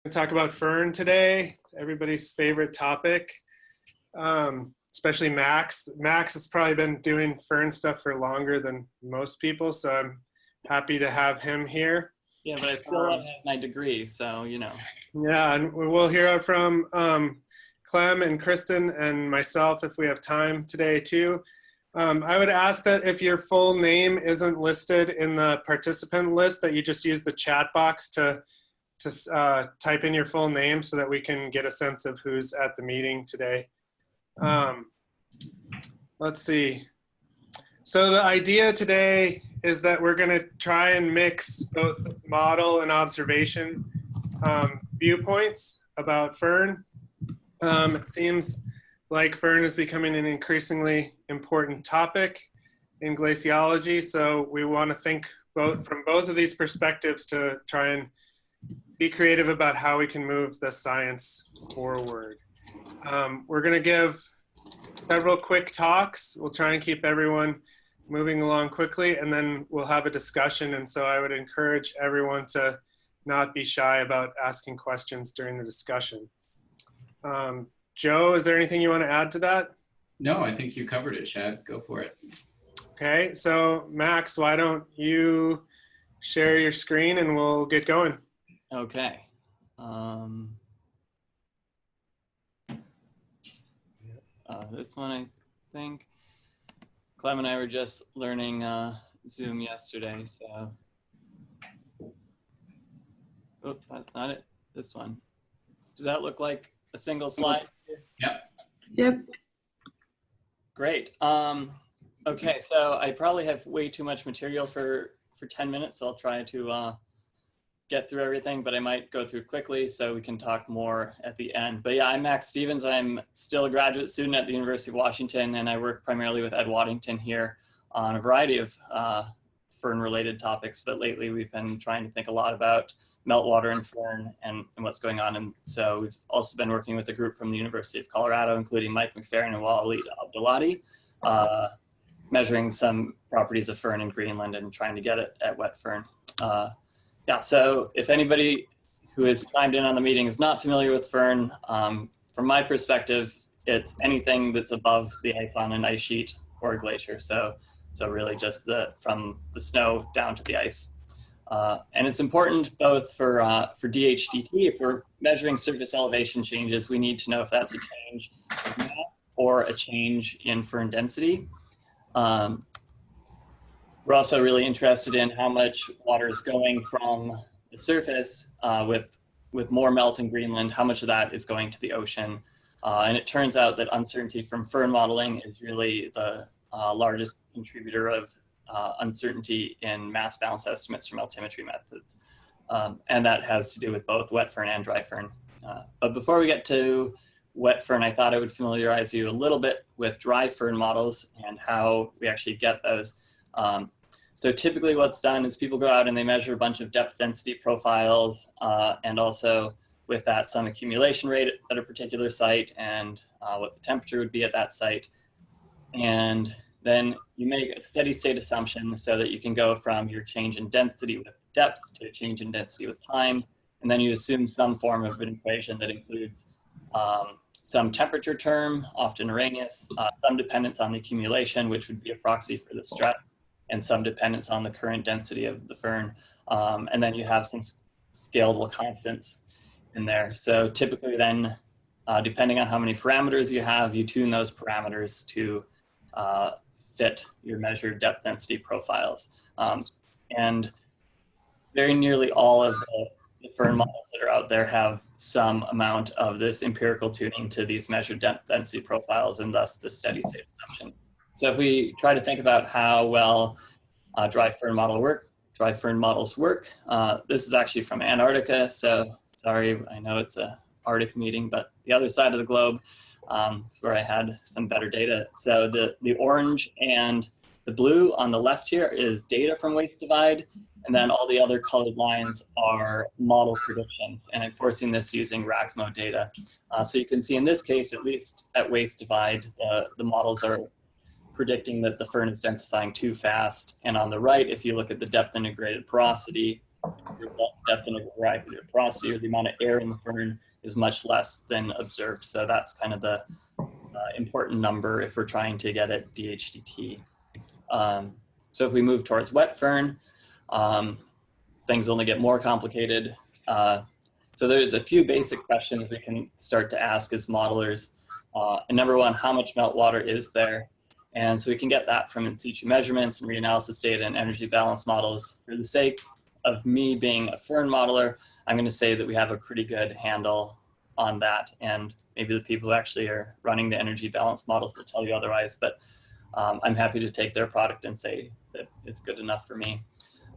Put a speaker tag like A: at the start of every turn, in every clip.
A: talk about firn today, everybody's favorite topic, especially Max. Max has probably been doing firn stuff for longer than most people, so I'm happy to have him here.
B: Yeah, but I still have my degree, so you know.
A: Yeah, and we'll hear from Clem and Kristen and myself if we have time today too. I would ask that if your full name isn't listed in the participant list, that you just use the chat box to type in your full name so that we can get a sense of who's at the meeting today. Let's see. So the idea today is that we're going to try and mix both model and observation viewpoints about firn. It seems like firn is becoming an increasingly important topic in glaciology, so we want to think from both of these perspectives to try and be creative about how we can move the science forward. We're going to give several quick talks. We'll try and keep everyone moving along quickly, and then we'll have a discussion. And so I would encourage everyone to not be shy about asking questions during the discussion. Joe, is there anything you want to add to that?
C: No, I think you covered it, Chad. Go for it.
A: Okay, so Max, why don't you share your screen and we'll get going.
B: Okay. This one, I think. Clem and I were just learning Zoom yesterday, so. Oh, that's not it. This one. Does that look like a single slide?
C: Yep.
D: Yep.
B: Great. Okay, so I probably have way too much material for 10 minutes, so I'll try to get through everything, but I might go through quickly so we can talk more at the end. But yeah, I'm Max Stevens. I'm still a graduate student at the University of Washington, and I work primarily with Ed Waddington here on a variety of firn-related topics, but lately we've been trying to think a lot about meltwater and firn and what's going on. And so we've also been working with a group from the University of Colorado, including Mike McFerrin and Walid Abdulati, measuring some properties of firn in Greenland and trying to get it at wet firn. Yeah, so if anybody who has chimed in on the meeting is not familiar with firn, from my perspective, it's anything that's above the ice on an ice sheet or a glacier. So really just from the snow down to the ice. And it's important both for DHDT, if we're measuring surface elevation changes, we need to know if that's a change in mass or a change in firn density. We're also really interested in how much water is going from the surface with more melt in Greenland, how much of that is going to the ocean. And it turns out that uncertainty from firn modeling is really the largest contributor of uncertainty in mass balance estimates from altimetry methods. And that has to do with both wet firn and dry firn. But before we get to wet firn, I thought I would familiarize you a little bit with dry firn models and how we actually get those. So typically what's done is people go out and they measure a bunch of depth density profiles and also with that some accumulation rate at a particular site and what the temperature would be at that site. And then you make a steady state assumption so that you can go from your change in density with depth to a change in density with time. And then you assume some form of an equation that includes some temperature term, often Arrhenius, some dependence on the accumulation, which would be a proxy for the stress, and some dependence on the current density of the firn. And then you have some scalable constants in there. So typically then, depending on how many parameters you have, you tune those parameters to fit your measured depth density profiles. And very nearly all of the firn models that are out there have some amount of this empirical tuning to these measured depth density profiles and thus the steady state assumption. So if we try to think about how well dry firn models work, this is actually from Antarctica. So sorry, I know it's a Arctic meeting, but the other side of the globe is where I had some better data. So the orange and the blue on the left here is data from waste divide, and then all the other colored lines are model predictions. And I'm forcing this using RACMO data. So you can see in this case, at least at waste divide, the models are predicting that the firn is densifying too fast. And on the right, if you look at the depth integrated porosity, you're depth and variety of porosity, or the amount of air in the firn is much less than observed. So that's kind of the important number if we're trying to get at DHDT. So if we move towards wet firn, things only get more complicated. So there's a few basic questions we can start to ask as modelers. And number one, how much meltwater is there? And so we can get that from in situ measurements and reanalysis data and energy balance models. For the sake of me being a firn modeler, I'm going to say that we have a pretty good handle on that. And maybe the people who actually are running the energy balance models will tell you otherwise, but I'm happy to take their product and say that it's good enough for me.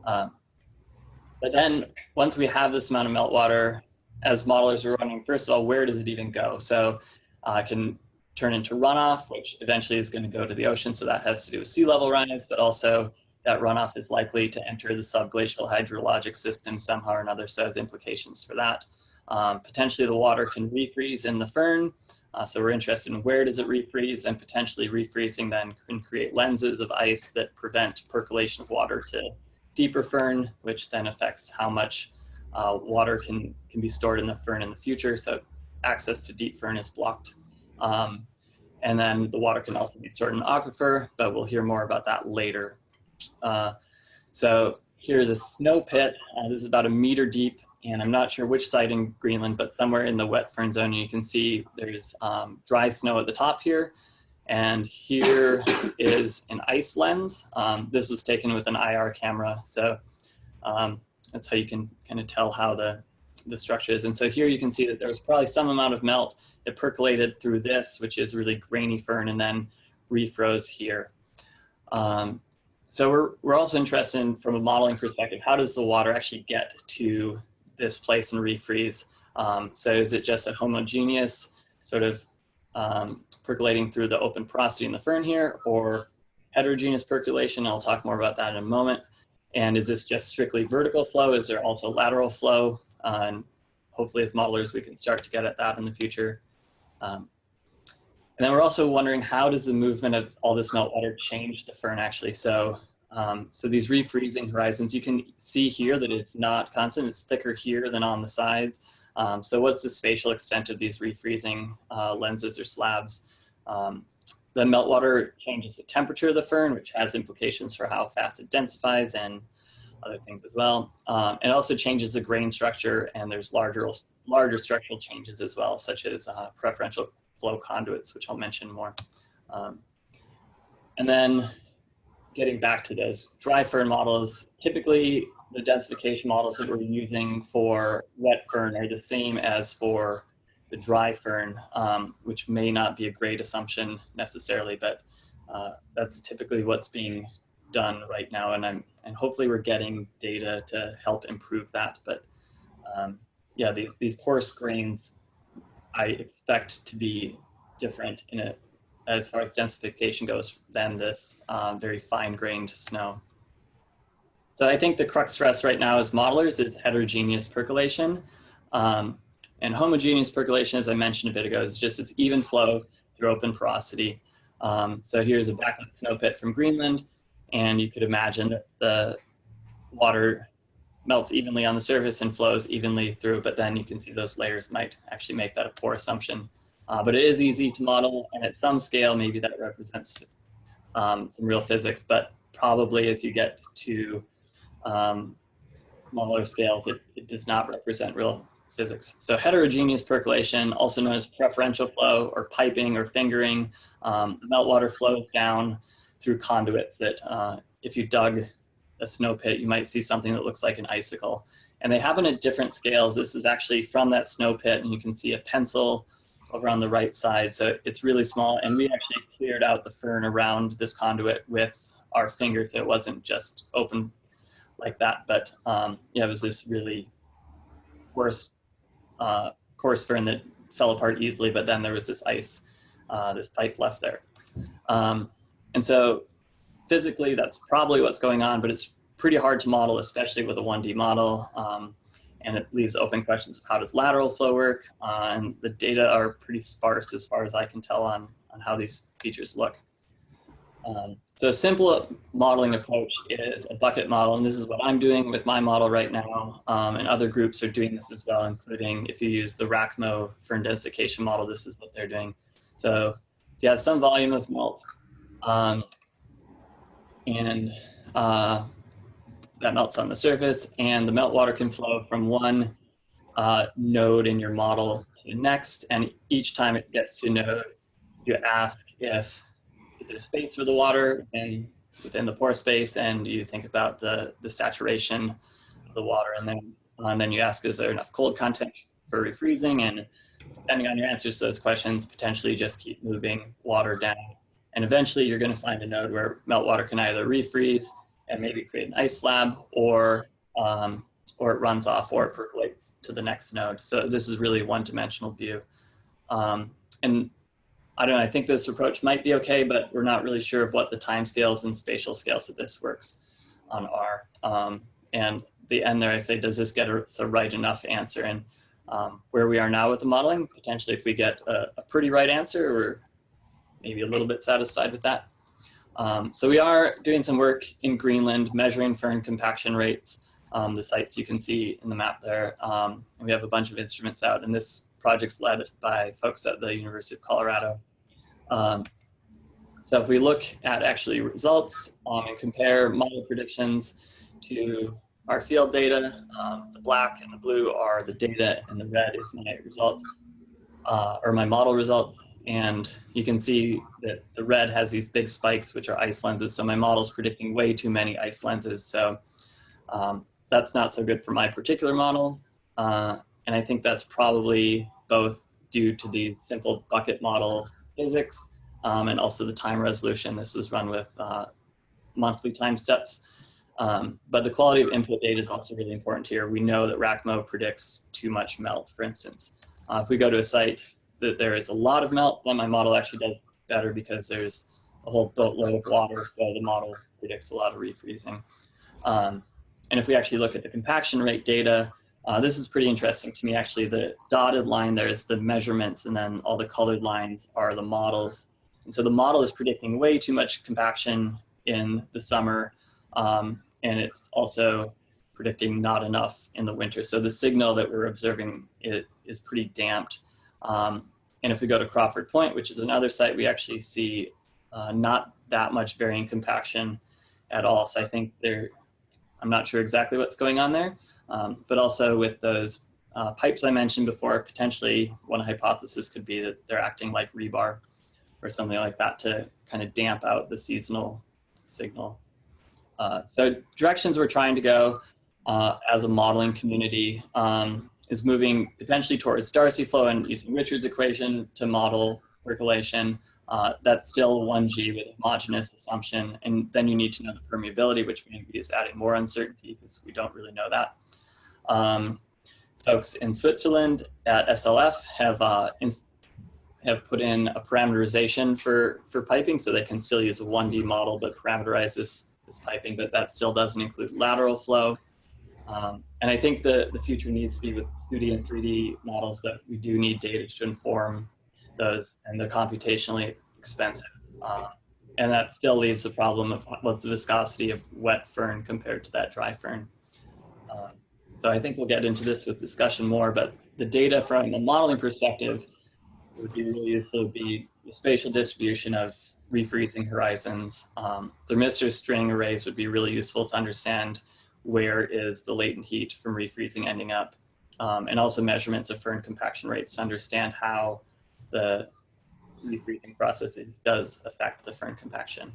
B: But then once we have this amount of meltwater, as modelers are running, first of all, where does it even go? So it can turn into runoff, which eventually is going to go to the ocean. So that has to do with sea level rise, but also that runoff is likely to enter the subglacial hydrologic system somehow or another, so it has implications for that. Potentially the water can refreeze in the firn. So we're interested in where does it refreeze, and potentially refreezing then can create lenses of ice that prevent percolation of water to deeper firn, which then affects how much water can be stored in the firn in the future. So access to deep firn is blocked. And then the water can also be stored in an aquifer, but we'll hear more about that later. So here's a snow pit. This is about 1 meter deep, and I'm not sure which site in Greenland, but somewhere in the wet firn zone, you can see there's dry snow at the top here. And here is an ice lens. This was taken with an IR camera. So that's how you can kind of tell how the structure is. And so here you can see that there was probably some amount of melt that percolated through this, which is really grainy firn, and then refroze here. So we're also interested in, from a modeling perspective, how does the water actually get to this place and refreeze? So is it just a homogeneous sort of percolating through the open porosity in the firn here, or heterogeneous percolation? I'll talk more about that in a moment. And is this just strictly vertical flow? Is there also lateral flow? And hopefully as modelers, we can start to get at that in the future. And then we're also wondering, how does the movement of all this meltwater change the firn actually? So, so these refreezing horizons, you can see here that it's not constant, it's thicker here than on the sides. So what's the spatial extent of these refreezing lenses or slabs? The meltwater changes the temperature of the firn, which has implications for how fast it densifies and other things as well. It also changes the grain structure, and there's larger structural changes as well, such as preferential flow conduits, which I'll mention more. And then getting back to those dry firn models, typically the densification models that we're using for wet firn are the same as for the dry firn, which may not be a great assumption necessarily, but that's typically what's being done right now. And hopefully we're getting data to help improve that. But yeah, these coarse grains, I expect to be different in it as far as densification goes than this very fine-grained snow. So I think the crux for us right now as modelers is heterogeneous percolation. And homogeneous percolation, as I mentioned a bit ago, is just this even flow through open porosity. So here's a backlit snow pit from Greenland, and you could imagine that the water melts evenly on the surface and flows evenly through, but then you can see those layers might actually make that a poor assumption. But it is easy to model, and at some scale, maybe that represents some real physics, but probably as you get to smaller scales, it does not represent real physics. So heterogeneous percolation, also known as preferential flow or piping or fingering, meltwater flows down through conduits that if you dug a snow pit, you might see something that looks like an icicle. And they happen at different scales. This is actually from that snow pit, and you can see a pencil over on the right side. So it's really small, and we actually cleared out the firn around this conduit with our fingers. So it wasn't just open like that, but yeah, it was this really coarse firn that fell apart easily, but then there was this ice, this pipe left there. And so physically, that's probably what's going on, but it's pretty hard to model, especially with a 1D model. And it leaves open questions of how does lateral flow work? And the data are pretty sparse as far as I can tell on how these features look. So a simple modeling approach is a bucket model, and this is what I'm doing with my model right now, and other groups are doing this as well, including if you use the RACMO firn densification model, this is what they're doing. So you have some volume of melt, and that melts on the surface, and the meltwater can flow from one node in your model to the next, and each time it gets to a node, you ask if is there space for the water within the pore space, and you think about the saturation of the water, and then you ask, is there enough cold content for refreezing? And depending on your answers to those questions, potentially just keep moving water down. And eventually you're going to find a node where meltwater can either refreeze and maybe create an ice slab, or it runs off or it percolates to the next node. So this is really a one-dimensional view. And I don't know, I think this approach might be okay, but we're not really sure of what the time scales and spatial scales that this works on are. And the end there, I say, does this get a right enough answer? And where we are now with the modeling, potentially if we get a pretty right answer, we're maybe a little bit satisfied with that. So we are doing some work in Greenland, measuring firn compaction rates, the sites you can see in the map there. And we have a bunch of instruments out, and this project's led by folks at the University of Colorado. So if we look at actually results and compare model predictions to our field data, the black and the blue are the data, and the red is my results, or my model results. And you can see that the red has these big spikes, which are ice lenses. So my model's predicting way too many ice lenses. So that's not so good for my particular model. And I think that's probably both due to the simple bucket model physics and also the time resolution. This was run with monthly time steps. But the quality of input data is also really important here. We know that RACMO predicts too much melt, for instance. If we go to a site that there is a lot of melt, then my model actually does better because there's a whole boatload of water, so the model predicts a lot of refreezing. And if we actually look at the compaction rate data, this is pretty interesting to me, actually. The dotted line there is the measurements, and then all the colored lines are the models. And so the model is predicting way too much compaction in the summer, and it's also predicting not enough in the winter. So the signal that we're observing is pretty damped. And if we go to Crawford Point, which is another site, we actually see not that much varying compaction at all. So I think I'm not sure exactly what's going on there, but also with those pipes I mentioned before, potentially one hypothesis could be that they're acting like rebar or something like that to kind of damp out the seasonal signal. So directions we're trying to go as a modeling community is moving potentially towards Darcy flow and using Richard's equation to model percolation. That's still 1G with homogeneous assumption. And then you need to know the permeability, which maybe is adding more uncertainty because we don't really know that. Folks in Switzerland at SLF have put in a parameterization for piping, so they can still use a 1D model but parameterize this piping, but that still doesn't include lateral flow. And I think the future needs to be with 2D and 3D models, but we do need data to inform those, and they're computationally expensive. And that still leaves the problem of what's the viscosity of wet firn compared to that dry firn. So I think we'll get into this with discussion more, but the data from a modeling perspective would be really useful, would be the spatial distribution of refreezing horizons. Thermistor string arrays would be really useful to understand where is the latent heat from refreezing ending up, and also measurements of firn compaction rates to understand how the refreezing processes does affect the firn compaction.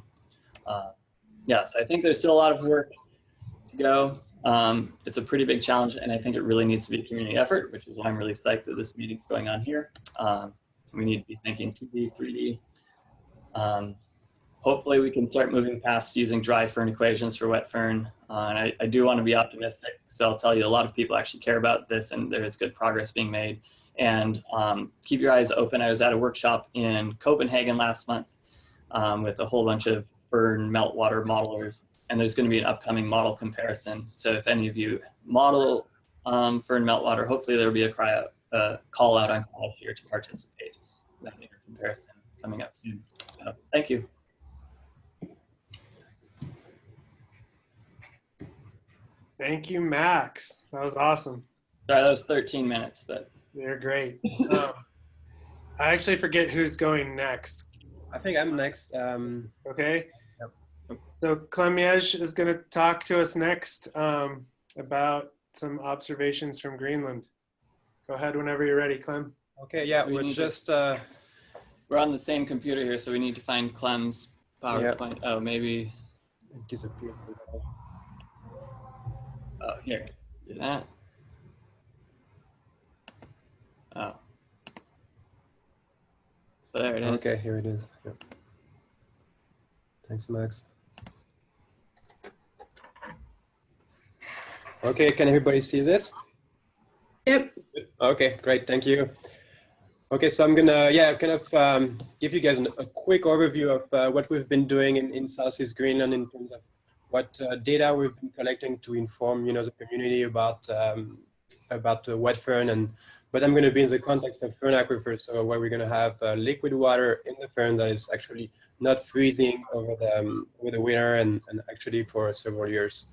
B: Yeah, so I think there's still a lot of work to go. It's a pretty big challenge, and I think it really needs to be a community effort, which is why I'm really psyched that this meeting's going on here. We need to be thinking 2D, 3D. Hopefully we can start moving past using dry firn equations for wet firn. And I do want to be optimistic, so I'll tell you a lot of people actually care about this, and there is good progress being made. And keep your eyes open. I was at a workshop in Copenhagen last month with a whole bunch of firn meltwater modelers, and there's going to be an upcoming model comparison. So if any of you model firn meltwater, hopefully there'll be a call out on call here to participate in that comparison coming up soon. So thank you.
A: Thank you, Max. That was awesome.
B: Sorry, that was 13 minutes, but
A: They're great. I actually forget who's going next.
D: I think I'm next.
A: Okay.
D: Yep.
A: So Clemiege is going to talk to us next about some observations from Greenland. Go ahead whenever you're ready, Clem.
D: Okay, yeah,
B: We
D: we're
B: need
D: just,
B: we're on the same computer here, so we need to find Clem's PowerPoint. Oh, maybe.
D: it disappeared.
B: Oh, here. Do that. Oh. There it is.
D: Okay, here it is. Yep. Thanks, Max. Okay, can everybody see this?
E: Yep.
D: Okay, great, thank you. Okay, so I'm gonna, kind of give you guys a quick overview of what we've been doing in Southeast Greenland in terms of what data we've been collecting to inform, the community about the wet fern, but I'm gonna be in the context of fern aquifers, so where we're gonna have liquid water in the fern that is actually not freezing over the winter and actually for several years.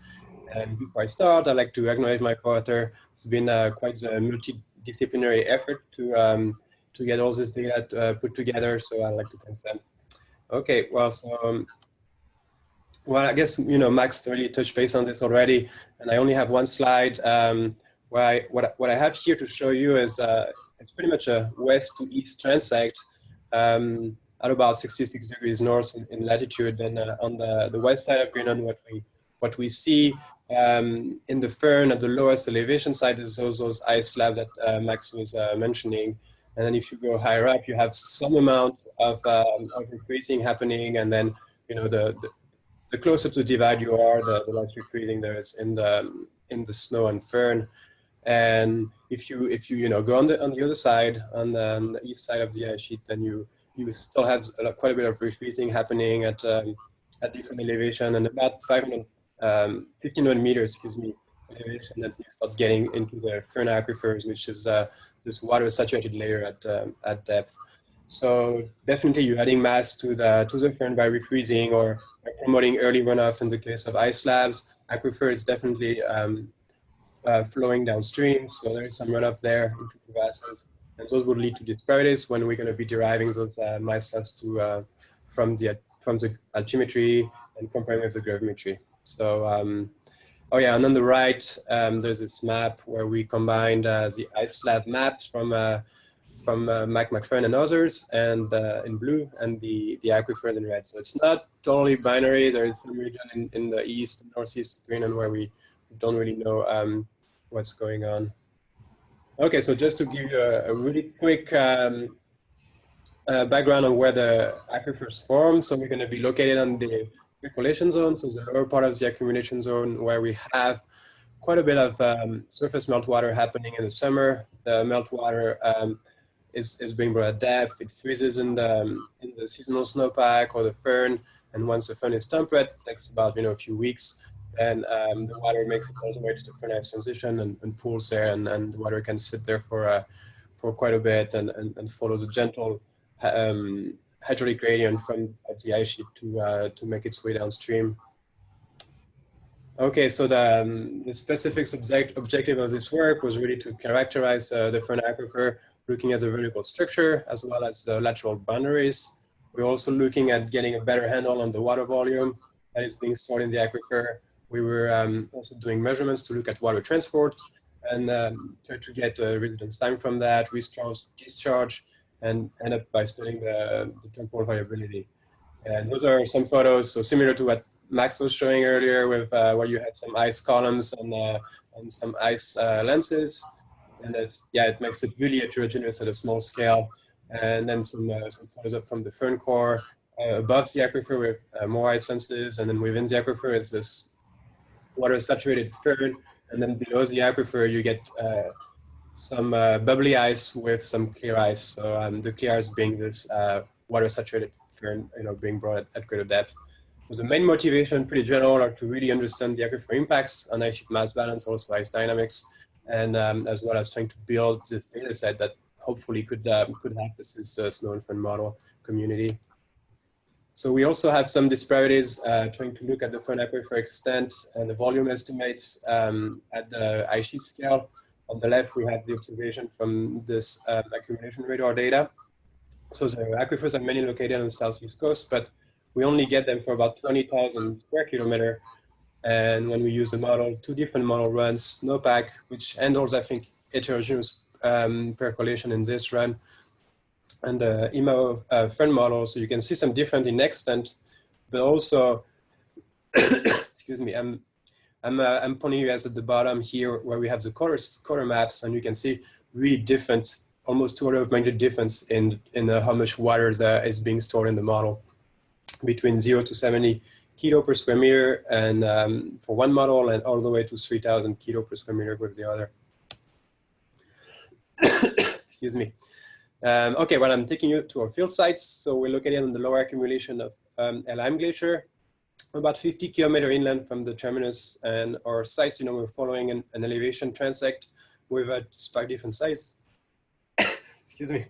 D: And before I start, I'd like to acknowledge my co-author. It's been quite a multidisciplinary effort to get all this data put together, so I'd like to thank them. Okay, well, so, I guess, Max already touched base on this already, and I only have one slide. What I have here to show you is it's pretty much a west to east transect at about 66 degrees north in latitude. And on the west side of Greenland, what we see in the fern at the lowest elevation side is those ice slabs that Max was mentioning. And then if you go higher up, you have some amount of refreezing happening. And then, the closer to the divide you are, the less refreezing there is in the snow and fern. And if you go on the other side, on the east side of the ice sheet, then you still have quite a bit of refreezing happening at different elevation, and about 1500 meters, elevation, that you start getting into the firn aquifers, which is this water saturated layer at depth. So definitely you're adding mass to the fern by refreezing or by promoting early runoff in the case of ice slabs. Aquifer is definitely flowing downstream, so there is some runoff there into crevasses, and those would lead to disparities when we're going to be deriving those mass flux from the altimetry and comparing with the gravimetry. So, oh yeah, and on the right, there's this map where we combined the ice slab maps from Mike McFern and others, and in blue, and the aquifers in red. So it's not totally binary. There is some region in the east and northeast Greenland where we don't really know what's going on. Okay, so just to give you a really quick background on where the aquifers form. So we're going to be located on the percolation zone, so the lower part of the accumulation zone, where we have quite a bit of surface meltwater happening in the summer. The meltwater is being brought at depth. It freezes in the seasonal snowpack or the fern, and once the fern is temperate, it takes about a few weeks. And the water makes it all the way to the fern ice transition and pools there, and the water can sit there for quite a bit and follows a gentle hydraulic gradient from the ice sheet to make its way downstream. Okay, so the specific objective of this work was really to characterize the fern aquifer, looking at the vertical structure as well as the lateral boundaries. We're also looking at getting a better handle on the water volume that is being stored in the aquifer. We were also doing measurements to look at water transport and try to get residence time from that, discharge, and end up by studying the temporal variability. And those are some photos, so similar to what Max was showing earlier, with where you had some ice columns and some ice lenses, and it makes it really heterogeneous at a small scale. And then some photos up from the fern core above the aquifer with more ice lenses, and then within the aquifer is this water saturated fern, and then below the aquifer you get some bubbly ice with some clear ice. So the clear ice being this water saturated fern, being brought at greater depth. So the main motivation, pretty general, are to really understand the aquifer impacts on ice sheet mass balance, also ice dynamics, and as well as trying to build this data set that hopefully could help this snow and fern model community. So we also have some disparities trying to look at the firn aquifer extent and the volume estimates at the ice sheet scale. On the left, we have the observation from this accumulation radar data. So the aquifers are mainly located on the southeast coast, but we only get them for about 20,000 square kilometer. And when we use the model, 2 different model runs, snowpack, which handles, I think, heterogeneous percolation in this run, and the IMO firn model. So you can see some difference in extent, but also, excuse me, I'm pointing you guys at the bottom here where we have the color maps, and you can see really different, almost 2 orders of magnitude difference in how much water is being stored in the model, between 0 to 70 kilo per square meter, and for one model, and all the way to 3,000 kilo per square meter with the other. Excuse me. Okay, well, I'm taking you to our field sites. So we're located on the lower accumulation of Elheim Glacier, about 50 kilometers inland from the terminus. And our sites, we're following an elevation transect with 5 different sites. Excuse me.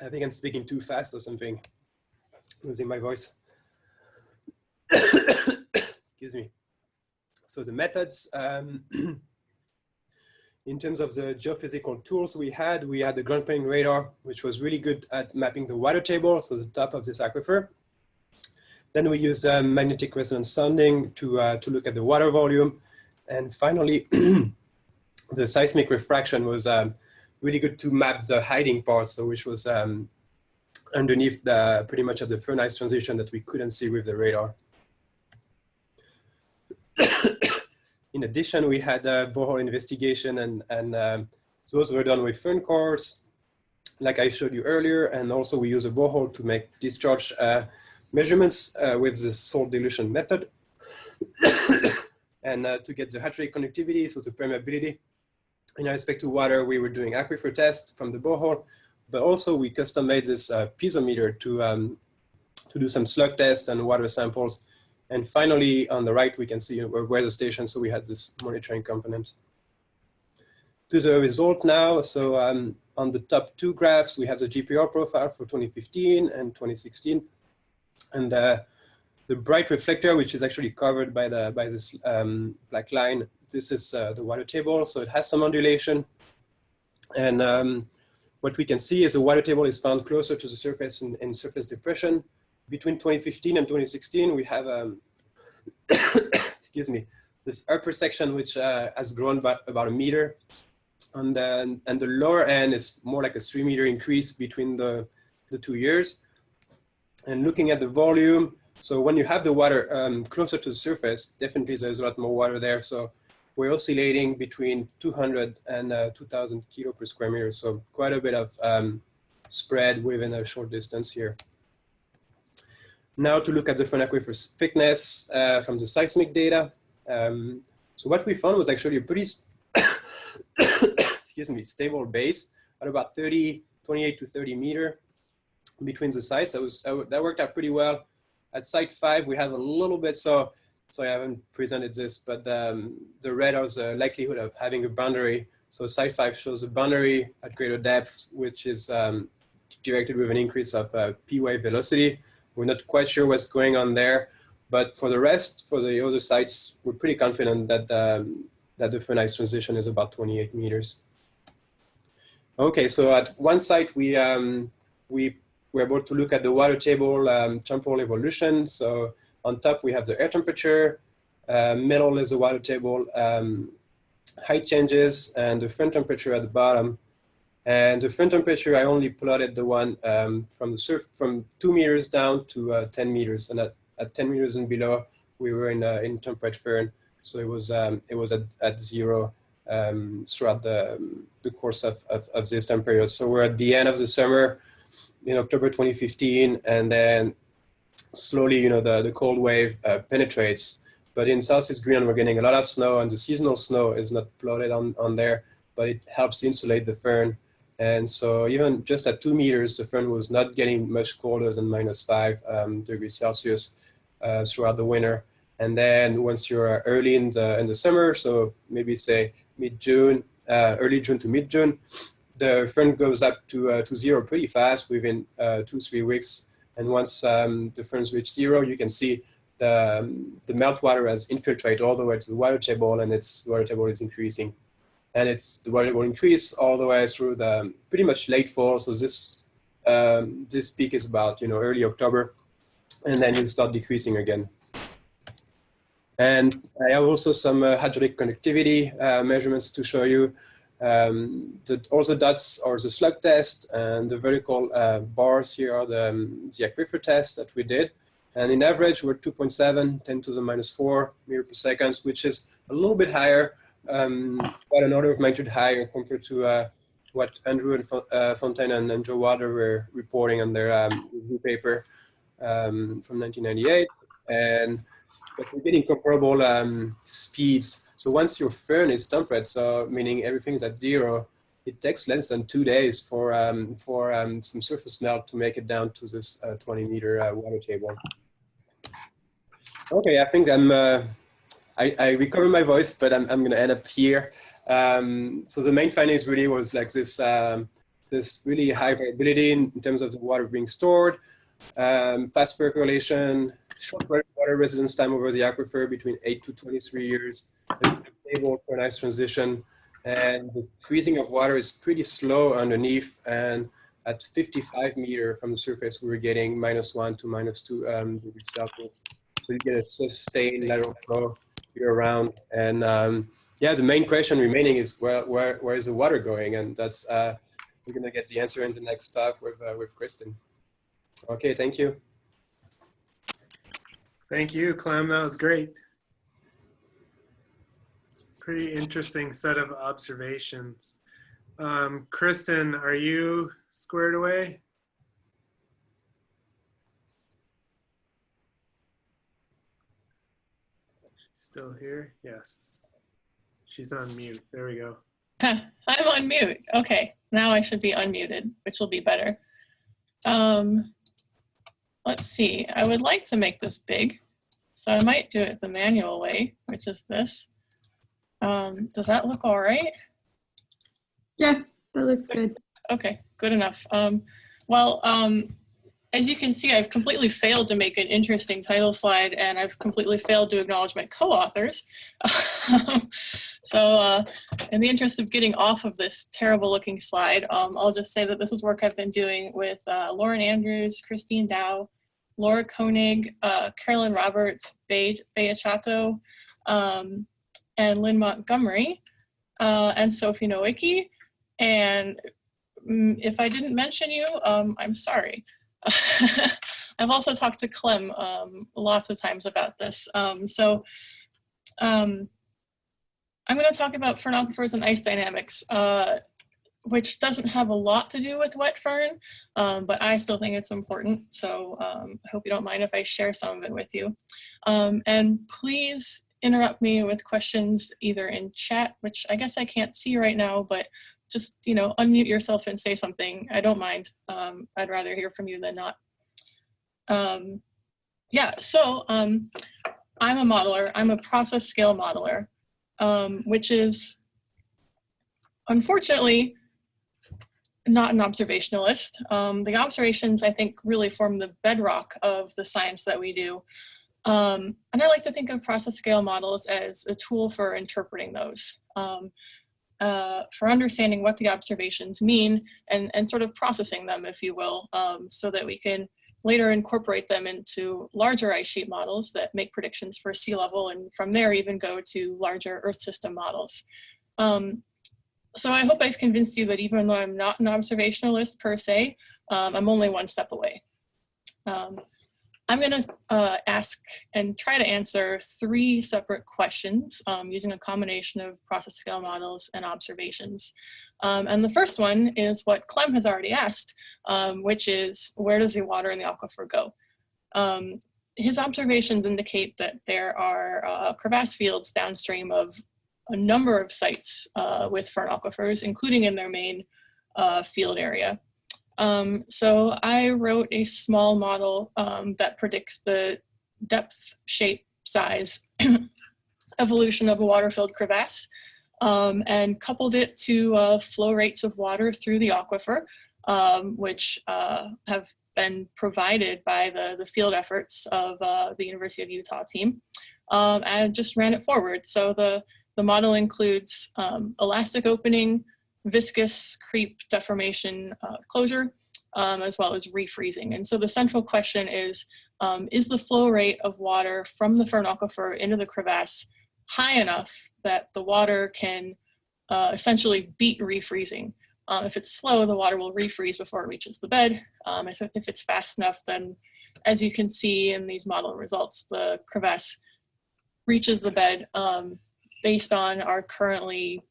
D: I think I'm speaking too fast or something, losing my voice. Excuse me. So the methods, in terms of the geophysical tools we had the ground plane radar, which was really good at mapping the water table, so the top of this aquifer. Then we used magnetic resonance sounding to look at the water volume. And finally, the seismic refraction was really good to map the hiding parts, so which was underneath pretty much at the firn ice transition that we couldn't see with the radar. In addition, we had borehole investigation, and those were done with firn cores, like I showed you earlier, and also we use a borehole to make discharge measurements with the salt dilution method, and to get the hatchery conductivity, so the permeability. In respect to water, we were doing aquifer tests from the borehole, but also we custom made this piezometer to do some slug tests and water samples. And finally, on the right, we can see where the station, so we had this monitoring component. To the result now, so on the top 2 graphs, we have the GPR profile for 2015 and 2016. And the bright reflector, which is actually covered by this black line, this is the water table, so it has some undulation. And what we can see is the water table is found closer to the surface in surface depression. Between 2015 and 2016, we have, excuse me, this upper section, which has grown about 1 meter. And the lower end is more like a 3 meter increase between the 2 years. And looking at the volume, so when you have the water closer to the surface, definitely there's a lot more water there. So we're oscillating between 200 and 2,000 kilo per square meter. So quite a bit of spread within a short distance here. Now to look at the firn aquifer's thickness from the seismic data. So what we found was actually a pretty excuse me, stable base at about 28 to 30 meter between the sites. That worked out pretty well. At site 5, we have a little bit, so I haven't presented this, but the red is the likelihood of having a boundary. So site 5 shows a boundary at greater depth, which is directed with an increase of P wave velocity. We're not quite sure what's going on there, but for the rest, for the other sites, we're pretty confident that that the firn ice transition is about 28 meters. Okay, so at one site, we were able to look at the water table temporal evolution. So on top, we have the air temperature, middle is the water table height changes, and the firn temperature at the bottom. And the firn temperature, I only plotted the one from 2 meters down to 10 meters. And at 10 meters and below, we were in temperate firn. So it was at 0 throughout the course of this time period. So we're at the end of the summer in October 2015, and then slowly, the cold wave penetrates. But in Southeast Greenland, we're getting a lot of snow, and the seasonal snow is not plotted on there, but it helps insulate the firn. And so even just at 2 meters, the firn was not getting much colder than -5 degrees Celsius throughout the winter. And then once you're early in the summer, so maybe say mid-June, early June to mid-June, the firn goes up to zero pretty fast within 2-3 weeks. And once the ferns reach zero, you can see the meltwater has infiltrated all the way to the water table, and its water table is increasing. And the water will increase all the way through the pretty much late fall. So this peak is about early October, and then you start decreasing again. And I have also some hydraulic conductivity measurements to show you. All the dots are the slug test, and the vertical bars here are the aquifer test that we did. And in average, we're 2.7, 10 to the minus 4 meter per second, which is a little bit higher, quite an order of magnitude higher compared to what Andrew and Fontaine and Joe Water were reporting on their review paper from 1998. But we're getting comparable speeds. So once your firn is temperate, so meaning everything is at zero, it takes less than 2 days for some surface melt to make it down to this 20-meter water table. Okay, I think I recovered my voice, but I'm going to end up here. So the main findings really was like this really high variability in terms of the water being stored, fast percolation, short water residence time over the aquifer between 8 to 23 years, stable for nice transition, and the freezing of water is pretty slow underneath, and at 55 meter from the surface, we were getting -1 to -2 degrees Celsius. So you get a sustained lateral flow year-round. And yeah, the main question remaining is where is the water going? And that's we're gonna get the answer in the next talk with Kristen. Okay, thank you.
A: Thank you, Clem. That was great. Pretty interesting set of observations. Kristen, are you squared away? Still here? Yes. She's on mute. There we go.
E: I'm on mute. Okay, now I should be unmuted, which will be better. Let's see. I would like to make this big, so I might do it the manual way, which is this. Does that look all right?
F: Yeah, that looks good.
E: Okay, good enough. As you can see, I've completely failed to make an interesting title slide, and I've completely failed to acknowledge my co-authors. So in the interest of getting off of this terrible looking slide, I'll just say that this is work I've been doing with Lauren Andrews, Christine Dow, Laura Koenig, Carolyn Roberts, Bea Chato, and Lynn Montgomery, and Sophie Nowicki. And if I didn't mention you, I'm sorry. I've also talked to Clem lots of times about this. I'm going to talk about firn aquifers and ice dynamics, which doesn't have a lot to do with wet firn, but I still think it's important. So I hope you don't mind if I share some of it with you. And please interrupt me with questions either in chat, which I guess I can't see right now, but just, unmute yourself and say something. I don't mind. I'd rather hear from you than not. I'm a modeler. I'm a process scale modeler, which is unfortunately not an observationalist. The observations, I think, really form the bedrock of the science that we do. And I like to think of process scale models as a tool for interpreting those. For understanding what the observations mean and sort of processing them, if you will, so that we can later incorporate them into larger ice sheet models that make predictions for sea level, and from there even go to larger Earth system models. So I hope I've convinced you that even though I'm not an observationalist per se, I'm only one step away. I'm going to ask and try to answer 3 separate questions using a combination of process scale models and observations. And the first one is what Clem has already asked, which is, where does the water in the aquifer go? His observations indicate that there are crevasse fields downstream of a number of sites with firn aquifers, including in their main field area. So I wrote a small model that predicts the depth, shape, size evolution of a water-filled crevasse, and coupled it to flow rates of water through the aquifer, which have been provided by the field efforts of the University of Utah team, and just ran it forward. So the model includes elastic opening, viscous creep deformation closure, as well as refreezing. And so the central question is the flow rate of water from the firn aquifer into the crevasse high enough that the water can essentially beat refreezing? If it's slow, the water will refreeze before it reaches the bed. If it's fast enough, then as you can see in these model results, the crevasse reaches the bed based on our current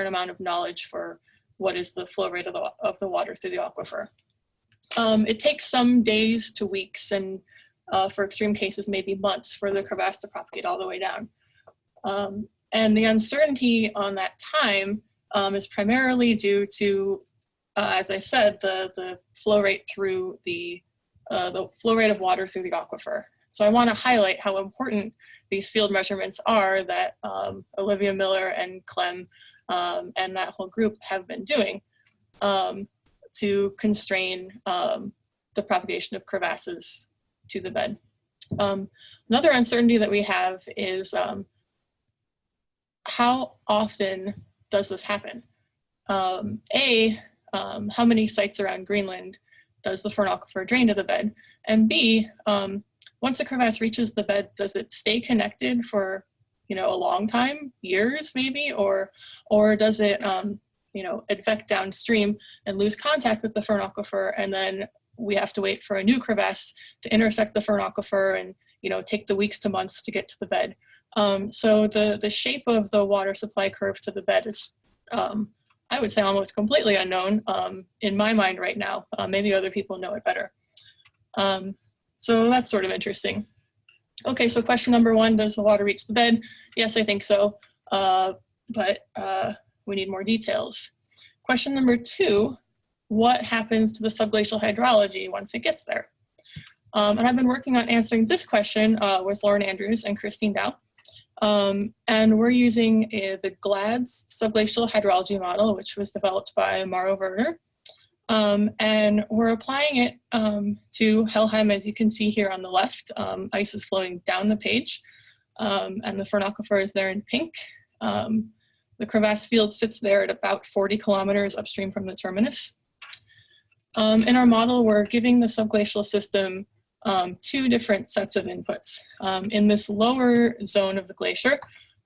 E: amount of knowledge for what is the flow rate of the water through the aquifer. It takes some days to weeks, and for extreme cases, maybe months for the crevasse to propagate all the way down. And the uncertainty on that time is primarily due to, as I said, the flow rate through the flow rate of water through the aquifer. So I want to highlight how important these field measurements are that Olivia Miller and Clem and that whole group have been doing to constrain the propagation of crevasses to the bed. Another uncertainty that we have is how often does this happen? How many sites around Greenland does the firn aquifer drain to the bed? And B, once a crevasse reaches the bed, does it stay connected for a long time, years maybe, or does it advect downstream and lose contact with the firn aquifer, and then we have to wait for a new crevasse to intersect the firn aquifer and take the weeks to months to get to the bed. So the shape of the water supply curve to the bed is, I would say, almost completely unknown in my mind right now. Maybe other people know it better. So that's sort of interesting. Okay, so question number one, does the water reach the bed? Yes, I think so, but we need more details. Question number two, what happens to the subglacial hydrology once it gets there? And I've been working on answering this question with Lauren Andrews and Christine Dow. And we're using the GLADS subglacial hydrology model, which was developed by Mauro Werner. And we're applying it to Helheim, as you can see here on the left. Ice is flowing down the page, and the firn aquifer is there in pink. The crevasse field sits there at about 40 kilometers upstream from the terminus. In our model, we're giving the subglacial system two different sets of inputs. In this lower zone of the glacier,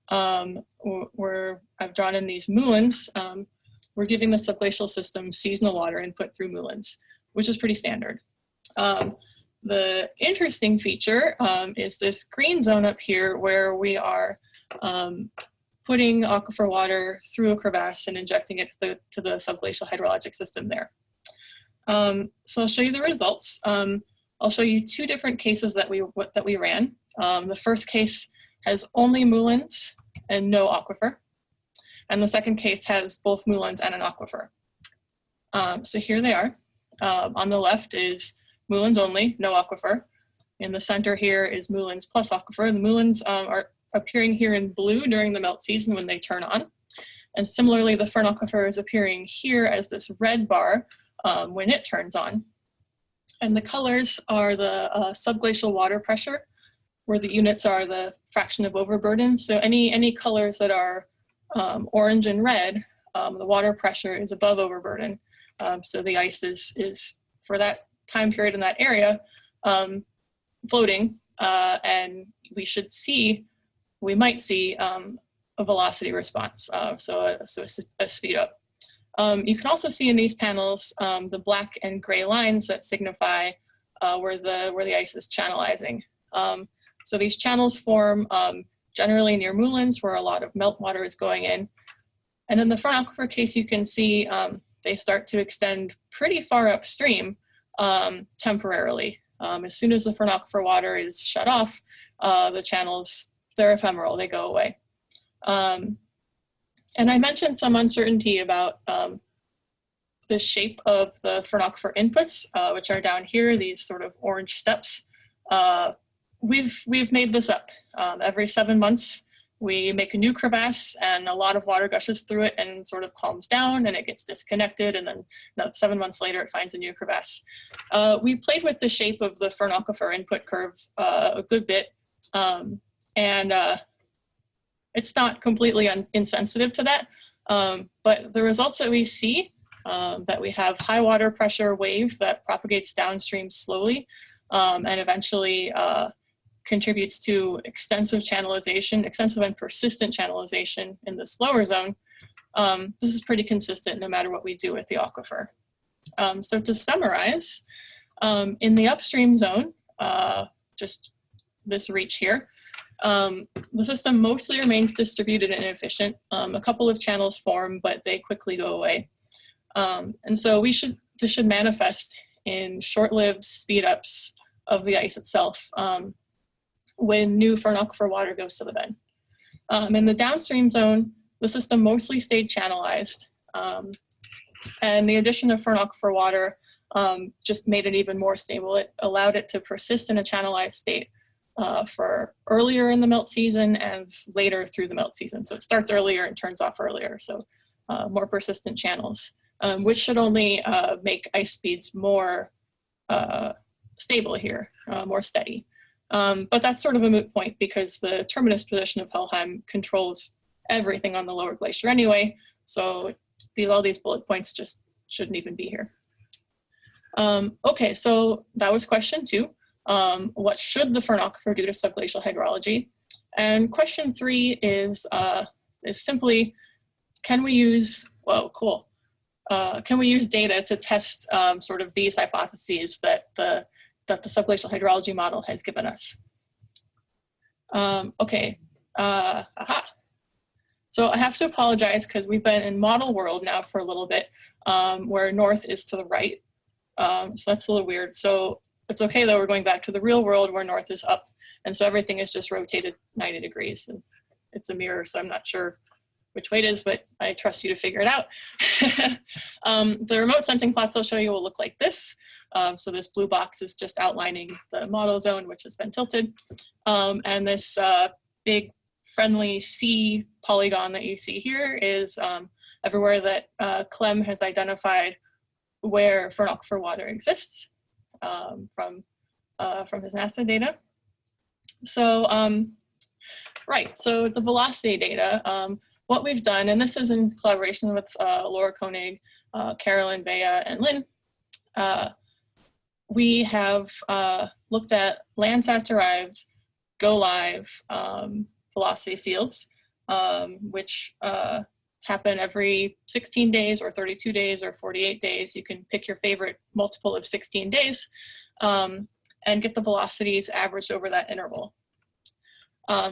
E: where I've drawn in these moulins, we're giving the subglacial system seasonal water input through moulins, which is pretty standard. The interesting feature is this green zone up here where we are putting aquifer water through a crevasse and injecting it to the subglacial hydrologic system there. So I'll show you the results. I'll show you two different cases that we ran. The first case has only moulins and no aquifer. And the second case has both moulins and an aquifer. So here they are. On the left is moulins only, no aquifer. In the center here is moulins plus aquifer. The moulins are appearing here in blue during the melt season when they turn on. And similarly, the firn aquifer is appearing here as this red bar when it turns on. And the colors are the subglacial water pressure, where the units are the fraction of overburden. So any colors that are orange and red, the water pressure is above overburden. So the ice is for that time period in that area, floating, and we might see a velocity response, so a speed up. You can also see in these panels the black and gray lines that signify where the ice is channelizing. So these channels form generally near moulins where a lot of meltwater is going in. And in the firn aquifer case, you can see they start to extend pretty far upstream temporarily. As soon as the firn aquifer water is shut off, the channels, they're ephemeral, they go away. And I mentioned some uncertainty about the shape of the firn aquifer inputs, which are down here, these sort of orange steps. we've made this up. Every 7 months, we make a new crevasse and a lot of water gushes through it and sort of calms down and it gets disconnected, and then 7 months later it finds a new crevasse. We played with the shape of the firn aquifer input curve a good bit, and it's not completely insensitive to that, but the results that we see, that we have high water pressure wave that propagates downstream slowly and eventually contributes to extensive and persistent channelization in this lower zone. This is pretty consistent no matter what we do with the aquifer. So to summarize, in the upstream zone, just this reach here, the system mostly remains distributed and efficient. A couple of channels form, but they quickly go away. And so this should manifest in short-lived speed-ups of the ice itself when new firn aquifer water goes to the bed. In the downstream zone, the system mostly stayed channelized, and the addition of firn aquifer water just made it even more stable. It allowed it to persist in a channelized state for earlier in the melt season and later through the melt season. So it starts earlier and turns off earlier, so more persistent channels, which should only make ice speeds more stable here, more steady. But that's sort of a moot point because the terminus position of Helheim controls everything on the lower glacier anyway, so all these bullet points just shouldn't even be here. Okay, so that was question 2. What should the firn aquifer do to subglacial hydrology? And question 3 is simply, can we use, can we use data to test sort of these hypotheses that the subglacial hydrology model has given us? So I have to apologize because we've been in model world now for a little bit, where north is to the right. So that's a little weird. So it's okay though, we're going back to the real world where north is up. And so everything is just rotated 90 degrees. And it's a mirror, so I'm not sure which way it is, but I trust you to figure it out. The remote sensing plots I'll show you will look like this. So this blue box is just outlining the model zone, which has been tilted. And this big friendly C polygon that you see here is everywhere that Clem has identified where firn aquifer water exists from his NASA data. So, right, so the velocity data, what we've done, and this is in collaboration with Laura Koenig, Carolyn, Bea, and Lynn, we have looked at Landsat-derived go-live velocity fields, which happen every 16 days or 32 days or 48 days. You can pick your favorite multiple of 16 days and get the velocities averaged over that interval.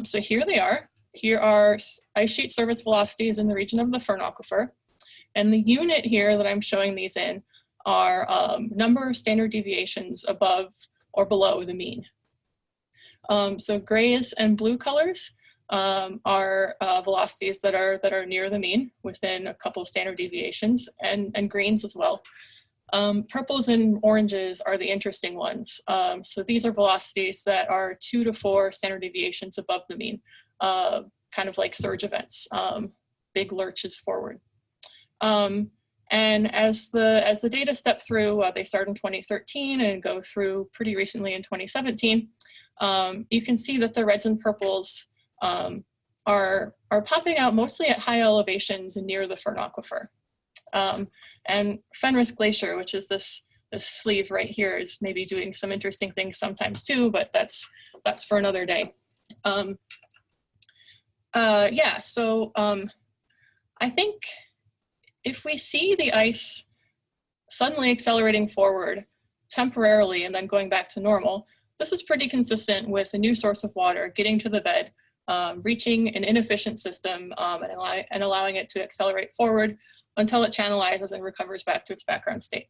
E: So here they are. Here are ice sheet surface velocities in the region of the firn aquifer. And the unit here that I'm showing these in are number of standard deviations above or below the mean. So grays and blue colors are velocities that are near the mean within a couple of standard deviations, and greens as well. Purples and oranges are the interesting ones. So these are velocities that are 2 to 4 standard deviations above the mean, kind of like surge events, big lurches forward. And as the data step through, they start in 2013 and go through pretty recently in 2017, you can see that the reds and purples are popping out mostly at high elevations near the firn aquifer. And Fenris Glacier, which is this sleeve right here, is maybe doing some interesting things sometimes too, but that's for another day. Yeah, so I think if we see the ice suddenly accelerating forward temporarily and then going back to normal, this is pretty consistent with a new source of water getting to the bed, reaching an inefficient system and allowing it to accelerate forward until it channelizes and recovers back to its background state.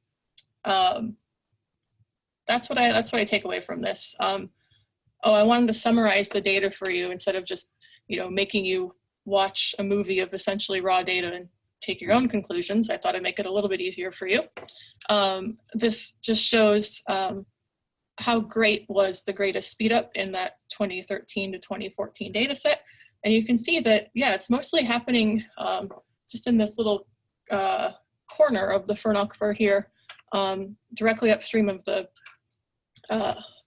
E: That's what I take away from this. I wanted to summarize the data for you instead of just making you watch a movie of essentially raw data and take your own conclusions. I thought I'd make it a little bit easier for you. This just shows how great was the greatest speed up in that 2013 to 2014 data set. And you can see that, yeah, it's mostly happening just in this little corner of the firn aquifer here, directly upstream of the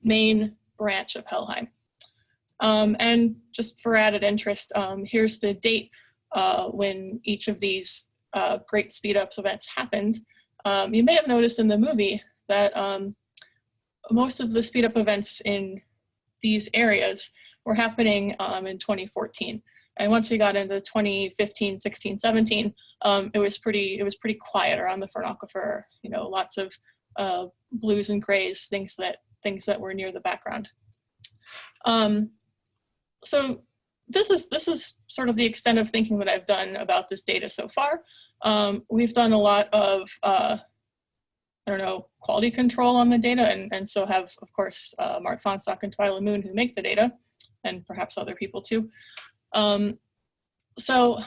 E: main branch of Helheim. And just for added interest, here's the date when each of these great speed ups events happened. You may have noticed in the movie that most of the speed up events in these areas were happening in 2014. And once we got into 2015, 16, 17, it was pretty quiet around the firn aquifer. You know, lots of blues and grays, things that were near the background. So this is sort of the extent of thinking that I've done about this data so far. We've done a lot of quality control on the data, and so have, of course, Mark Fonstock and Twyla Moon, who make the data, and perhaps other people too. So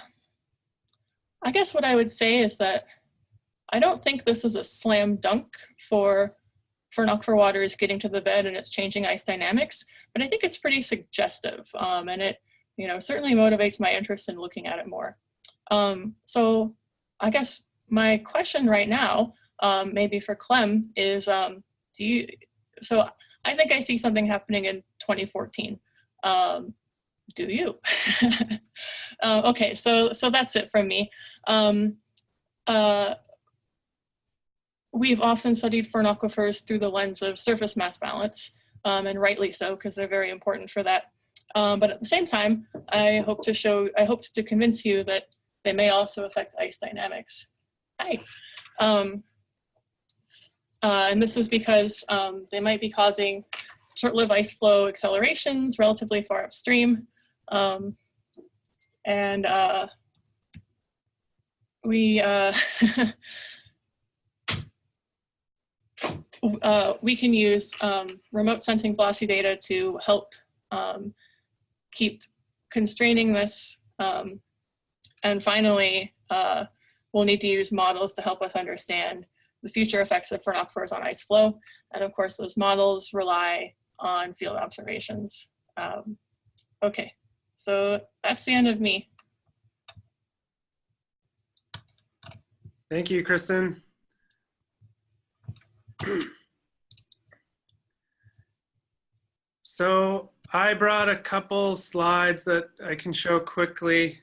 E: I guess what I would say is that I don't think this is a slam dunk for firn aquifer waters getting to the bed and it's changing ice dynamics, but I think it's pretty suggestive, and it certainly motivates my interest in looking at it more. So I guess my question right now, maybe for Clem, is so I think I see something happening in 2014. Do you? Okay, so that's it from me. We've often studied firn aquifers through the lens of surface mass balance, and rightly so, because they're very important for that. But at the same time, I hoped to convince you that they may also affect ice dynamics. Hi. And this is because they might be causing short-lived ice flow accelerations relatively far upstream. And we we can use remote sensing velocity data to help keep constraining this. And finally, we'll need to use models to help us understand the future effects of firn aquifers on ice flow. And of course, those models rely on field observations. Okay, so that's the end of me.
A: Thank you, Kristen. So I brought a couple slides that I can show quickly,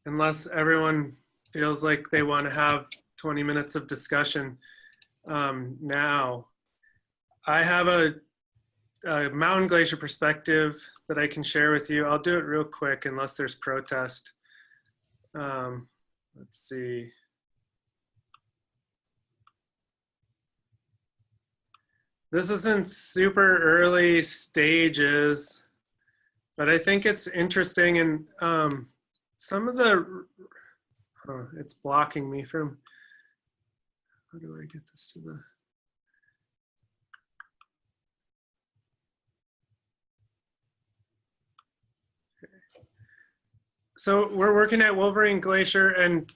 A: unless everyone feels like they want to have 20 minutes of discussion now. I have a mountain glacier perspective that I can share with you. I'll do it real quick unless there's protest. Let's see. This is in super early stages, but I think it's interesting, and some of the, it's blocking me from, how do I get this to the, so we're working at Wolverine Glacier, and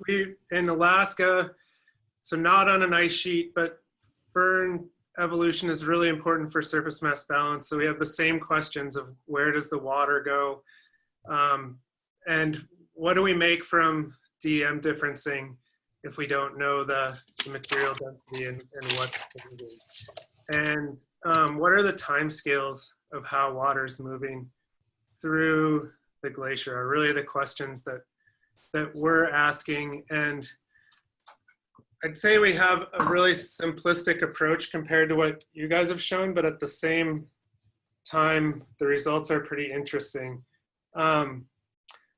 A: we in Alaska, so not on an ice sheet, but firn evolution is really important for surface mass balance. So we have the same questions of where does the water go, and what do we make from DM differencing if we don't know the material density and what changing. And what are the time scales of how water is moving through the glacier are really the questions that we're asking. And I'd say we have a really simplistic approach compared to what you guys have shown, but at the same time, the results are pretty interesting.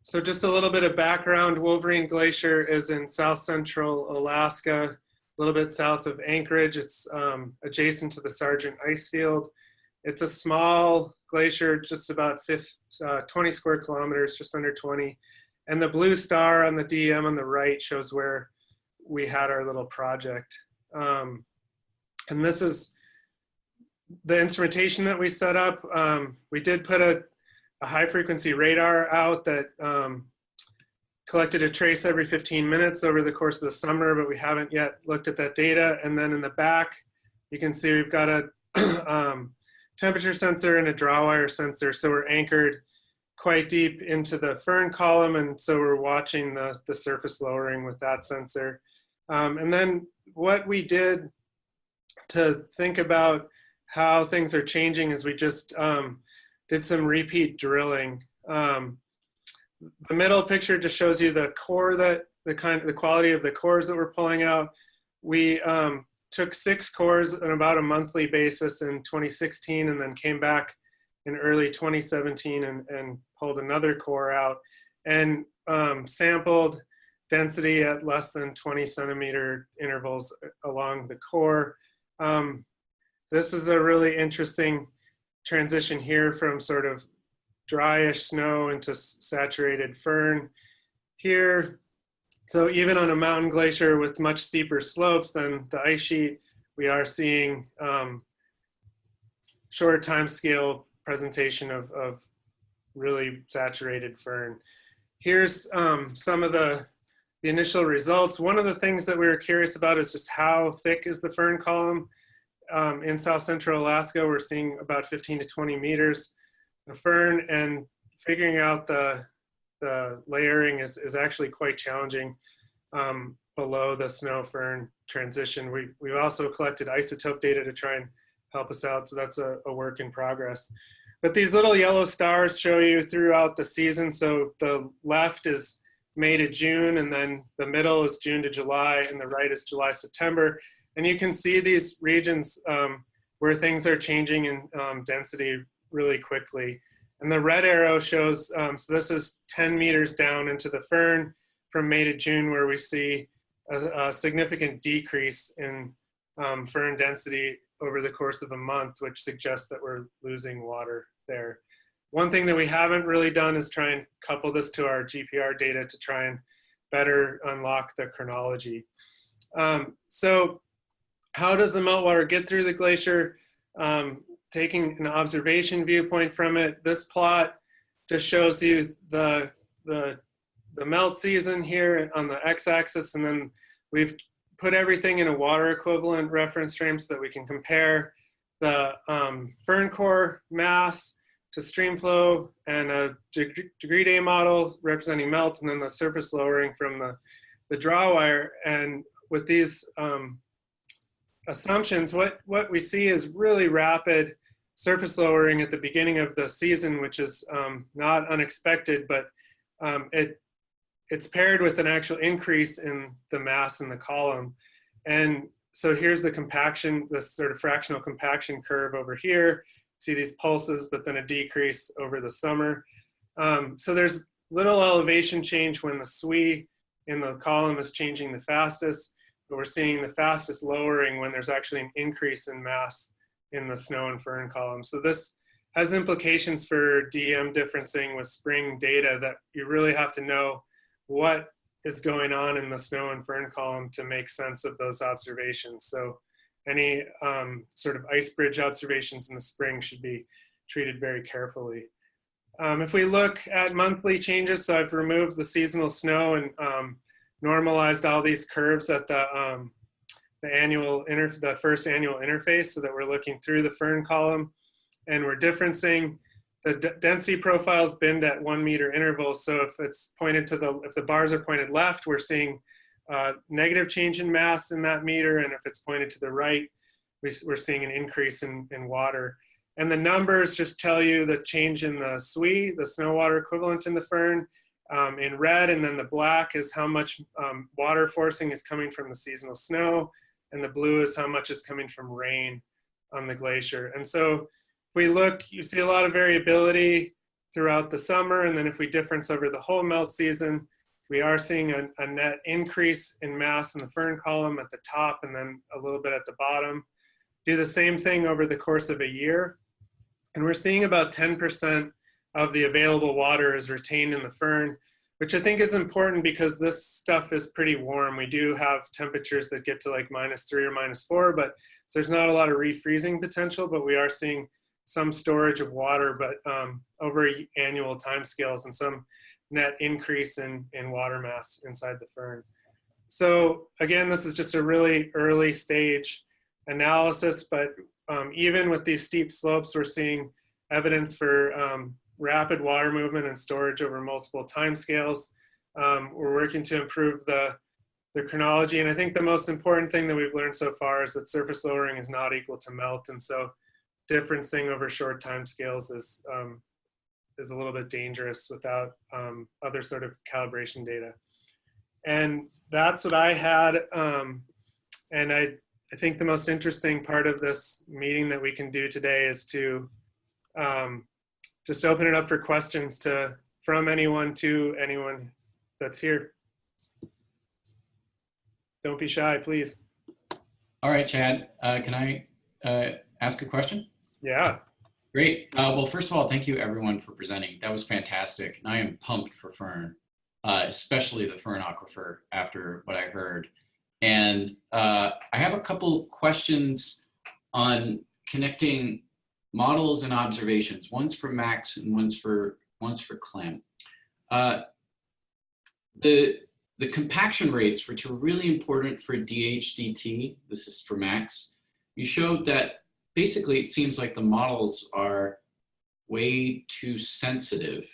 A: So just a little bit of background, Wolverine Glacier is in south central Alaska, a little bit south of Anchorage. It's adjacent to the Sargent ice field. It's a small glacier, just about 20 square kilometers, just under 20. And the blue star on the DM on the right shows where we had our little project. And this is the instrumentation that we set up. We did put a high frequency radar out that collected a trace every 15 minutes over the course of the summer, but we haven't yet looked at that data. And then in the back, you can see we've got a temperature sensor and a draw wire sensor. So we're anchored quite deep into the firn column, and so we're watching the surface lowering with that sensor. And then what we did to think about how things are changing is we just did some repeat drilling. The middle picture just shows you the core, that the quality of the cores that we're pulling out. We took 6 cores on about a monthly basis in 2016, and then came back in early 2017 and pulled another core out, and sampled density at less than 20 centimeter intervals along the core. This is a really interesting transition here from sort of dryish snow into saturated firn here. So even on a mountain glacier with much steeper slopes than the ice sheet, we are seeing short time scale presentation of really saturated firn. Here's some of the initial results. One of the things that we were curious about is just how thick is the firn column. In South Central Alaska, we're seeing about 15 to 20 meters of firn, and figuring out the layering is actually quite challenging below the snow firn transition. We've also collected isotope data to try and help us out, so that's a work in progress. But these little yellow stars show you throughout the season. So the left is May to June, and then the middle is June to July, and the right is July, September. And you can see these regions where things are changing in density really quickly. And the red arrow shows, so this is 10 meters down into the firn from May to June, where we see a significant decrease in firn density over the course of a month, which suggests that we're losing water there. One thing that we haven't really done is try and couple this to our GPR data to try and better unlock the chronology. So how does the meltwater get through the glacier? Taking an observation viewpoint from it, this plot just shows you the melt season here on the x-axis, and then we've put everything in a water equivalent reference frame so that we can compare the firn core mass to stream flow, and a degree day model representing melt, and then the surface lowering from the draw wire. And with these assumptions, what we see is really rapid surface lowering at the beginning of the season, which is not unexpected, but it's paired with an actual increase in the mass in the column. And so here's the compaction, the sort of fractional compaction curve over here. See these pulses, but then a decrease over the summer. So there's little elevation change when the SWE in the column is changing the fastest, but we're seeing the fastest lowering when there's actually an increase in mass in the snow and firn column. So this has implications for DM differencing with spring data, that you really have to know what is going on in the snow and firn column to make sense of those observations. So any sort of ice bridge observations in the spring should be treated very carefully. If we look at monthly changes, so I've removed the seasonal snow and normalized all these curves at the first annual interface, so that we're looking through the firn column, and we're differencing the density profiles binned at 1 meter intervals. So if it's pointed to if the bars are pointed left, we're seeing negative change in mass in that meter, and if it's pointed to the right, we're seeing an increase in water. And the numbers just tell you the change in the SWE, the snow water equivalent in the firn, in red, and then the black is how much water forcing is coming from the seasonal snow, and the blue is how much is coming from rain on the glacier. And so if we look, you see a lot of variability throughout the summer, and then if we difference over the whole melt season, we are seeing a net increase in mass in the firn column at the top, and then a little bit at the bottom. Do the same thing over the course of a year, and we're seeing about 10% of the available water is retained in the firn, which I think is important because this stuff is pretty warm. We do have temperatures that get to like -3 or -4, but so there's not a lot of refreezing potential, but we are seeing some storage of water, but over annual timescales, and some net increase in water mass inside the firn. So again, this is just a really early stage analysis, but even with these steep slopes, we're seeing evidence for rapid water movement and storage over multiple timescales. We're working to improve the chronology, and I think the most important thing that we've learned so far is that surface lowering is not equal to melt, and so differencing over short timescales is a little bit dangerous without other sort of calibration data. And that's what I had. And I think the most interesting part of this meeting that we can do today is to just open it up for questions from anyone to anyone that's here. Don't be shy, please.
C: All right, Chad, can I ask a question?
A: Yeah.
C: Great. Well, first of all, thank you everyone for presenting. That was fantastic. And I am pumped for Fern, especially the Fern aquifer after what I heard. And I have a couple questions on connecting models and observations. One's for Max and one's for Clem. The compaction rates, which are really important for DHDT, this is for Max, you showed that basically it seems like the models are way too sensitive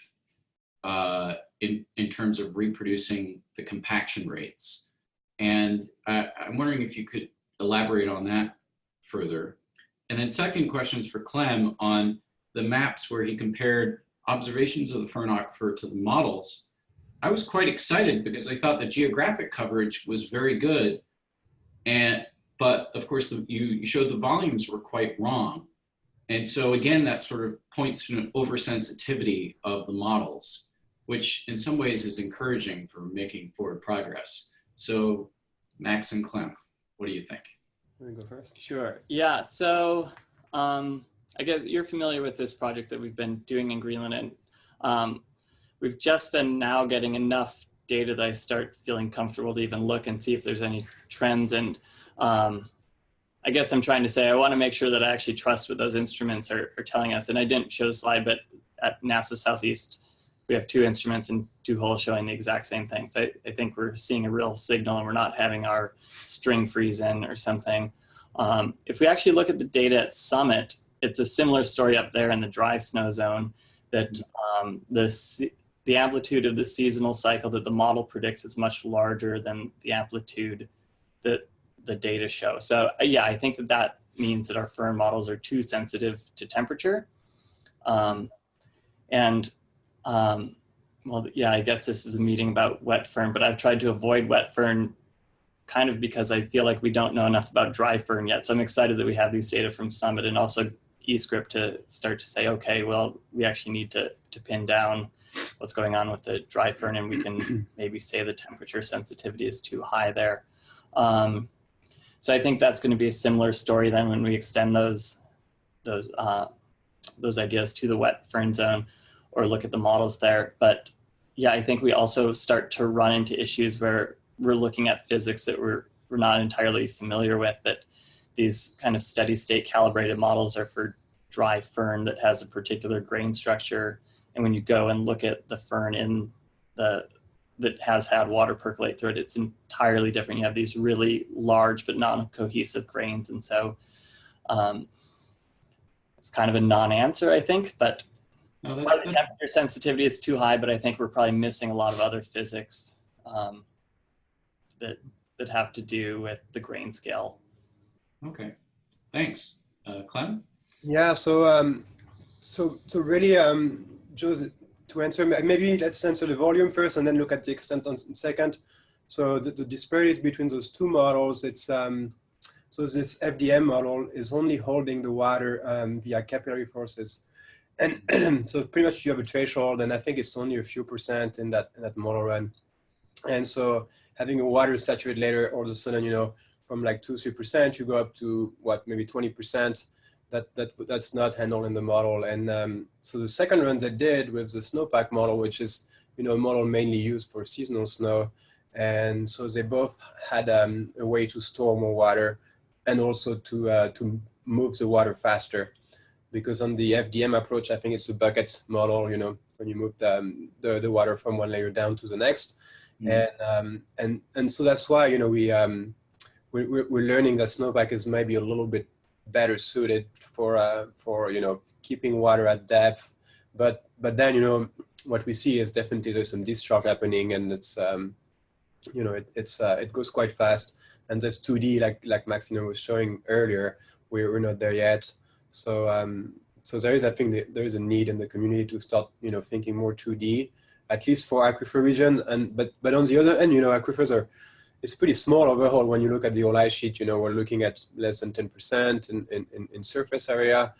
C: in terms of reproducing the compaction rates. And I'm wondering if you could elaborate on that further. And then second question is for Clem on the maps where he compared observations of the Fern aquifer to the models. I was quite excited because I thought the geographic coverage was very good. But of course, you showed the volumes were quite wrong. And so again, that sort of points to an oversensitivity of the models, which in some ways is encouraging for making forward progress. So Max and Clem, what do you think?
D: You want to go first?
B: Sure. Yeah. So I guess you're familiar with this project that we've been doing in Greenland, and we've just been now getting enough data that I start feeling comfortable to even look and see if there's any trends. And I guess I'm trying to say I want to make sure that I actually trust what those instruments are telling us. And I didn't show the slide, but at NASA Southeast, we have 2 instruments and 2 holes showing the exact same thing. So I think we're seeing a real signal and we're not having our string freeze in or something. If we actually look at the data at Summit, it's a similar story up there in the dry snow zone, that the amplitude of the seasonal cycle that the model predicts is much larger than the amplitude that the data show. So yeah, I think that means that our firn models are too sensitive to temperature. Well, yeah, I guess this is a meeting about wet firn, but I've tried to avoid wet firn kind of because I feel like we don't know enough about dry firn yet. So I'm excited that we have these data from Summit and also eScript to start to say, okay, well, we actually need to pin down what's going on with the dry firn, and we can maybe say the temperature sensitivity is too high there. So I think that's going to be a similar story then when we extend those ideas to the wet firn zone or look at the models there. But yeah, I think we also start to run into issues where we're looking at physics that we're not entirely familiar with, that these kind of steady state calibrated models are for dry firn that has a particular grain structure. And when you go and look at the firn in that has had water percolate through it, it's entirely different. You have these really large but non-cohesive grains. And so it's kind of a non-answer, I think, but
C: No,
B: the temperature sensitivity is too high, but I think we're probably missing a lot of other physics that have to do with the grain scale.
C: Okay, thanks. Clem?
D: Yeah, so really, Joe, to answer, maybe let's answer the volume first and then look at the extent on second. So the disparities between those 2 models, it's, so this FDM model is only holding the water via capillary forces. And so pretty much you have a threshold, and I think it's only a few percent in that model run. And so having a water saturate later, all of a sudden, you know, from like 2-3%, you go up to what, maybe 20%. That's not handled in the model. And so the second run they did with the snowpack model, which is, you know, a model mainly used for seasonal snow. And so they both had a way to store more water and also to move the water faster. Because on the FDM approach, I think it's a bucket model, you know, when you move the water from one layer down to the next. Mm-hmm. And so that's why, you know, we're learning that snowpack is maybe a little bit better suited for you know, keeping water at depth. But then, you know, what we see is definitely there's some discharge happening, and it's you know, it goes quite fast. And there's 2D, like Maxine was showing earlier, we're not there yet. So so there is, I think, there is a need in the community to start, you know, thinking more 2D, at least for aquifer region. And but on the other end, you know, aquifers are, it's pretty small overall when you look at the whole ice sheet. You know, we're looking at less than 10% in surface area.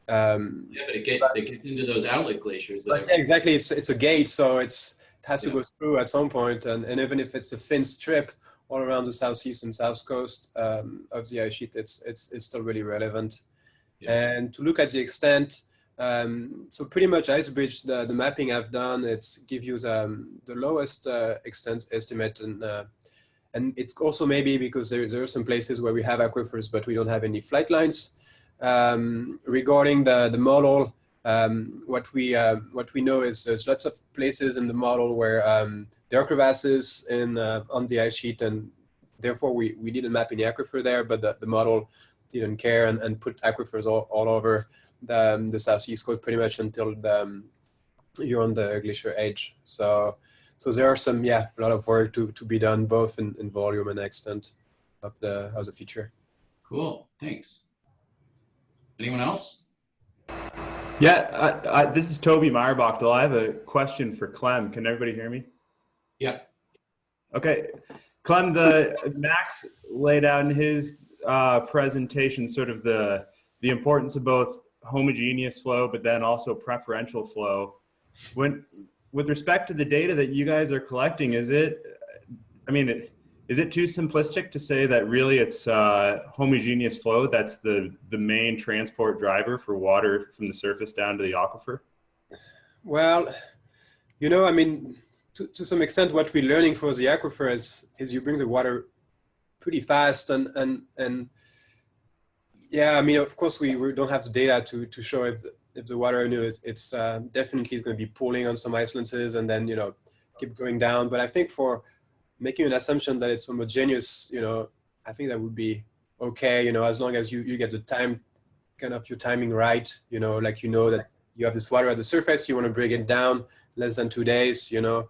C: Yeah, but it gets into those outlet glaciers.
D: But yeah, exactly. It's a gate, so it has to go through at some point, and even if it's a thin strip all around the southeast and south coast of the ice sheet, it's still really relevant. Yeah. And to look at the extent, so pretty much Icebridge, the mapping I've done, it's give you the lowest extent estimate, and it's also maybe because there are some places where we have aquifers, but we don't have any flight lines. Regarding the model, what we know is there's lots of places in the model where there are crevasses on the ice sheet, and therefore we didn't map any aquifer there, but the model didn't care and put aquifers all over the southeast coast pretty much until you're on the glacier edge. So there are some, yeah, a lot of work to be done both in volume and extent of the feature.
C: Cool, thanks. Anyone else?
G: Yeah, this is Toby Meyerbachtel. I have a question for Clem. Can everybody hear me?
C: Yeah.
G: Okay. Clem, Max laid out in his presentation sort of the importance of both homogeneous flow, but then also preferential flow. With respect to the data that you guys are collecting, is it too simplistic to say that really it's homogeneous flow that's the main transport driver for water from the surface down to the aquifer? Well,
D: you know, I mean, to some extent, what we're learning for the aquifer is you bring the water pretty fast, and yeah, I mean, of course, we don't have the data to show if the water, you know, it's definitely is going to be pooling on some islands and then, you know, keep going down. But I think for making an assumption that it's homogeneous, you know, I think that would be okay, you know, as long as you get the time, kind of your timing right, you know, like, you know, that you have this water at the surface, you want to bring it down less than 2 days, you know.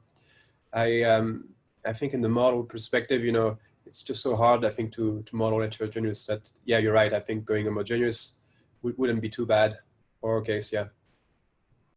D: I think in the model perspective, you know, it's just so hard, I think, to model heterogeneous that, yeah, you're right. I think going homogeneous wouldn't be too bad for our case, yeah.